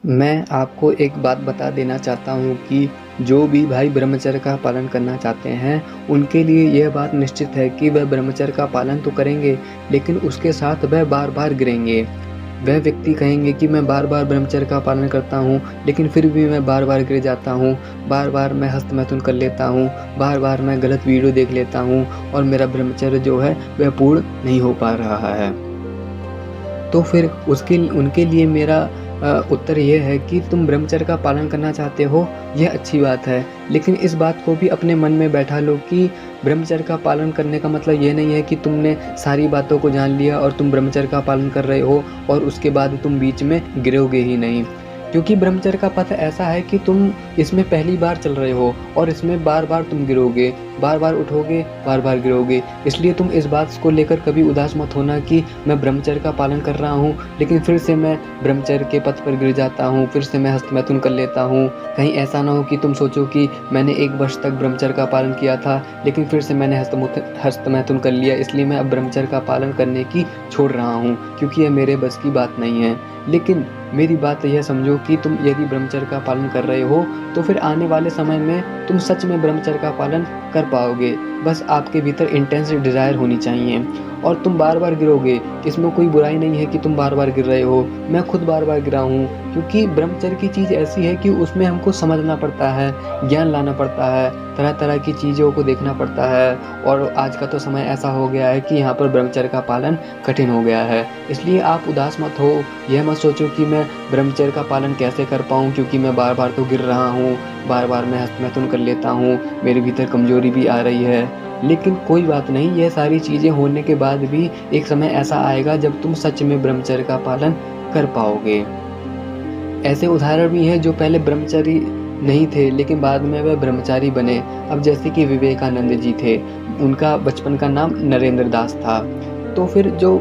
मैं आपको एक बात बता देना चाहता हूँ कि जो भी भाई ब्रह्मचर्य का पालन करना चाहते हैं, उनके लिए यह बात निश्चित है कि वह ब्रह्मचर्य का पालन तो करेंगे, लेकिन उसके साथ वह बार-बार गिरेंगे। वह व्यक्ति कहेंगे कि मैं बार-बार ब्रह्मचर्य का पालन करता हूँ, लेकिन फिर भी मैं बार-बार गिर जाता हूँ, बार-बार मैं हस्तमैथुन कर लेता हूँ, बार-बार मैं गलत वीडियो देख लेता हूँ और मेरा ब्रह्मचर्य जो है, वह पूर्ण नहीं हो पा रहा है। तो फिर उसके उनके लिए मेरा उत्तर ये है कि तुम ब्रह्मचर्य का पालन करना चाहते हो, यह अच्छी बात है। लेकिन इस बात को भी अपने मन में बैठा लो कि ब्रह्मचर्य का पालन करने का मतलब ये नहीं है कि तुमने सारी बातों को जान लिया और तुम ब्रह्मचर्य का पालन कर रहे हो और उसके बाद तुम बीच में गिरोगे ही नहीं। क्योंकि ब्रह्मचर्य का पथ ऐसा है कि तुम इसमें पहली बार चल रहे हो और इसमें बार-बार तुम गिरोगे, बार-बार उठोगे, बार-बार गिरोगे। इसलिए तुम इस बात को लेकर कभी उदास मत होना कि मैं ब्रह्मचर्य का पालन कर रहा हूँ, लेकिन फिर से मैं ब्रह्मचर्य के पथ पर गिर जाता हूँ, फिर से मैं हस्तमैथुन कर लेता हूँ। कहीं ऐसा ना हो कि तुम सोचो कि मैंने 1 वर्ष तक ब्रह्मचर्य का पालन किया था, लेकिन फिर से मैंने हस्तमैथुन कर लिया, इसलिए मैं अब ब्रह्मचर्य का पालन करने की छोड़ रहा हूँ, क्योंकि यह मेरे बस की बात नहीं है। लेकिन मेरी बात यह समझो कि तुम यदि ब्रह्मचर्य का पालन कर रहे हो, तो फिर आने वाले समय में तुम सच में ब्रह्मचर्य का पालन कर पाओगे। बस आपके भीतर इंटेंस डिज़ायर होनी चाहिए और तुम बार-बार गिरोगे। इसमें कोई बुराई नहीं है कि तुम बार-बार गिर रहे हो। मैं खुद बार-बार गिरा हूँ, क्योंकि ब्रह्मचर्य की चीज़ ऐसी है कि उसमें हमको समझना पड़ता है, ज्ञान लाना पड़ता है, तरह-तरह की चीज़ों को देखना पड़ता है और आज का तो समय ऐसा हो गया है कि यहाँ पर ब्रह्मचर्य का पालन कठिन हो गया है। इसलिए आप उदास मत हो, यह मत सोचो कि मैं ब्रह्मचर्य का पालन कैसे कर पाऊँ, क्योंकि मैं बार-बार तो गिर रहा हूँ, बार-बार मैं हस्तमैथुन कर लेता हूँ, मेरे भीतर कमज़ोरी भी आ रही है। लेकिन कोई बात नहीं, ये सारी चीज़ें होने के बाद भी एक समय ऐसा आएगा जब तुम सच में ब्रह्मचर्य का पालन कर पाओगे। ऐसे उदाहरण भी हैं जो पहले ब्रह्मचारी नहीं थे, लेकिन बाद में वह ब्रह्मचारी बने। अब जैसे कि विवेकानंद जी थे, उनका बचपन का नाम नरेंद्र दास था। तो फिर जो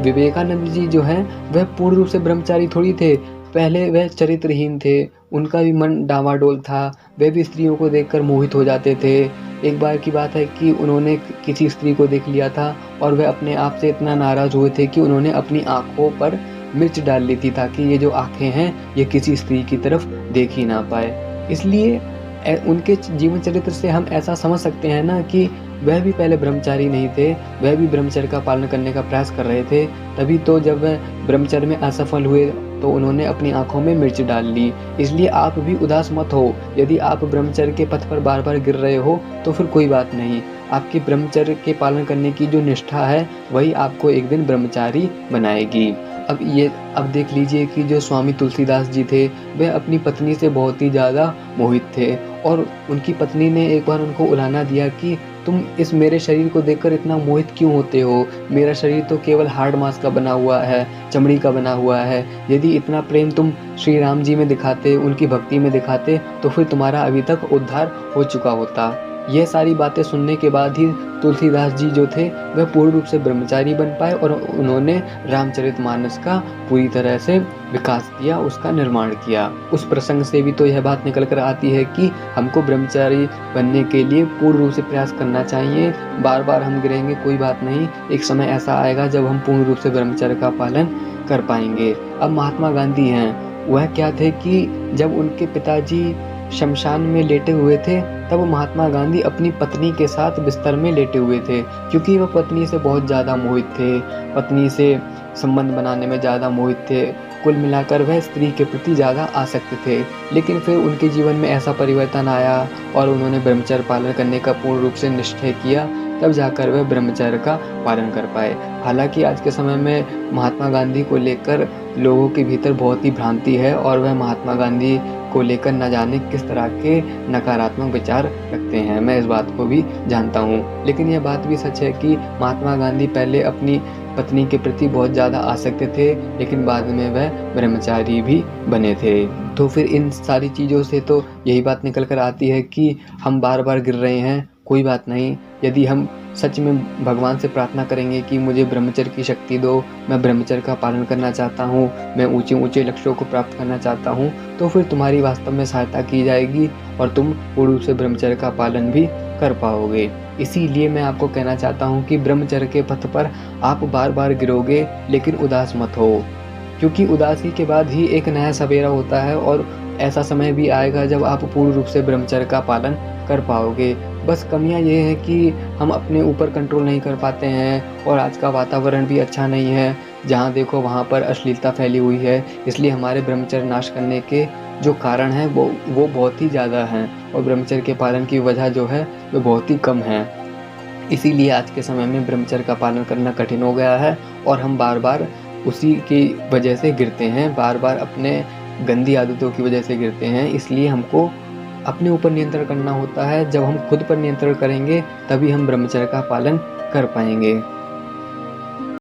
विवेकानंद जी जो हैं, वह पूर्ण रूप से ब्रह्मचारी थोड़ी थे। पहले वह चरित्रहीन थे, उनका भी मन डामाडोल था, वे भी स्त्रियों को देखकर मोहित हो जाते थे। एक बार की बात है कि उन्होंने किसी स्त्री को देख लिया था और वह अपने आप से इतना नाराज़ हुए थे कि उन्होंने अपनी आँखों पर मिर्च डाल ली थी, ताकि ये जो आँखें हैं, ये किसी स्त्री की तरफ देख ही ना पाए। इसलिए उनके जीवन चरित्र से हम ऐसा समझ सकते हैं ना कि वह भी पहले ब्रह्मचारी नहीं थे, वह भी ब्रह्मचर्य का पालन करने का प्रयास कर रहे थे। तभी तो जब वह ब्रह्मचर्य में असफल हुए, तो उन्होंने अपनी आँखों में मिर्च डाल ली। इसलिए आप भी उदास मत हो, यदि आप ब्रह्मचर्य के पथ पर बार-बार गिर रहे हो, तो फिर कोई बात नहीं। आपकी ब्रह्मचर्य के पालन करने की जो निष्ठा है, वही आपको एक दिन ब्रह्मचारी बनाएगी। अब देख लीजिए कि जो स्वामी तुलसीदास जी थे, वह अपनी पत्नी से बहुत ही ज़्यादा मोहित थे और उनकी पत्नी ने एक बार उनको उलाहना दिया कि तुम इस मेरे शरीर को देखकर इतना मोहित क्यों होते हो? मेरा शरीर तो केवल हाड़ मांस का बना हुआ है, चमड़ी का बना हुआ है। यदि इतना प्रेम तुम श्री राम जी में दिखाते, उनकी भक्ति में दिखाते, तो फिर तुम्हारा अभी तक उद्धार हो चुका होता। यह सारी बातें सुनने के बाद ही तुलसीदास जी जो थे, वह पूर्ण रूप से ब्रह्मचारी बन पाए और उन्होंने रामचरितमानस का पूरी तरह से विकास किया, उसका निर्माण किया। उस प्रसंग से भी तो यह बात निकल कर आती है कि हमको ब्रह्मचारी बनने के लिए पूर्ण रूप से प्रयास करना चाहिए। बार-बार हम गिरेंगे, कोई बात नहीं, एक समय ऐसा आएगा जब हम पूर्ण रूप से ब्रह्मचर्य का पालन कर पाएँगे। अब महात्मा गांधी हैं, वह क्या थे कि जब उनके पिताजी शमशान में लेटे हुए थे, तब महात्मा गांधी अपनी पत्नी के साथ बिस्तर में लेटे हुए थे, क्योंकि वह पत्नी से बहुत ज़्यादा मोहित थे, पत्नी से संबंध बनाने में ज़्यादा मोहित थे। कुल मिलाकर वह स्त्री के प्रति ज़्यादा आसक्त थे। लेकिन फिर उनके जीवन में ऐसा परिवर्तन आया और उन्होंने ब्रह्मचर्य पालन करने का पूर्ण रूप से निश्चय किया, तब जाकर वह ब्रह्मचर्य का पालन कर पाए। हालाँकि आज के समय में महात्मा गांधी को लेकर लोगों के भीतर बहुत ही भ्रांति है और वह महात्मा गांधी को लेकर न जाने किस तरह के नकारात्मक विचार रखते हैं। मैं इस बात को भी जानता हूँ। लेकिन यह बात भी सच है कि महात्मा गांधी पहले अपनी पत्नी के प्रति बहुत ज़्यादा आसक्त थे, लेकिन बाद में वह ब्रह्मचारी भी बने थे। तो फिर इन सारी चीज़ों से तो यही बात निकल कर आती है कि हम बार-बार गिर रहे हैं, कोई बात नहीं। यदि हम सच में भगवान से प्रार्थना करेंगे कि मुझे ब्रह्मचर्य की शक्ति दो, मैं ब्रह्मचर्य का पालन करना चाहता हूँ, मैं ऊँचे-ऊँचे लक्ष्यों को प्राप्त करना चाहता हूँ, तो फिर तुम्हारी वास्तव में सहायता की जाएगी और तुम पूर्ण रूप से ब्रह्मचर्य का पालन भी कर पाओगे। इसीलिए मैं आपको कहना चाहता हूँ कि ब्रह्मचर्य के पथ पर आप बार-बार गिरोगे, लेकिन उदास मत हो। क्योंकि उदासी के बाद ही एक नया सवेरा होता है और ऐसा समय भी आएगा जब आप पूर्ण रूप से ब्रह्मचर्य का पालन कर पाओगे। बस कमियाँ ये हैं कि हम अपने ऊपर कंट्रोल नहीं कर पाते हैं और आज का वातावरण भी अच्छा नहीं है। जहाँ देखो वहाँ पर अश्लीलता फैली हुई है, इसलिए हमारे ब्रह्मचर्य नाश करने के जो कारण हैं वो बहुत ही ज़्यादा हैं और ब्रह्मचर्य के पालन की वजह जो है वो बहुत ही कम है। इसीलिए आज के समय में ब्रह्मचर्य का पालन करना कठिन हो गया है और हम बार-बार उसी की वजह से गिरते हैं, बार-बार अपने गंदी आदतों की वजह से गिरते हैं। इसलिए हमको अपने ऊपर नियंत्रण करना होता है। जब हम खुद पर नियंत्रण करेंगे, तभी हम ब्रह्मचर्य का पालन कर पाएँगे।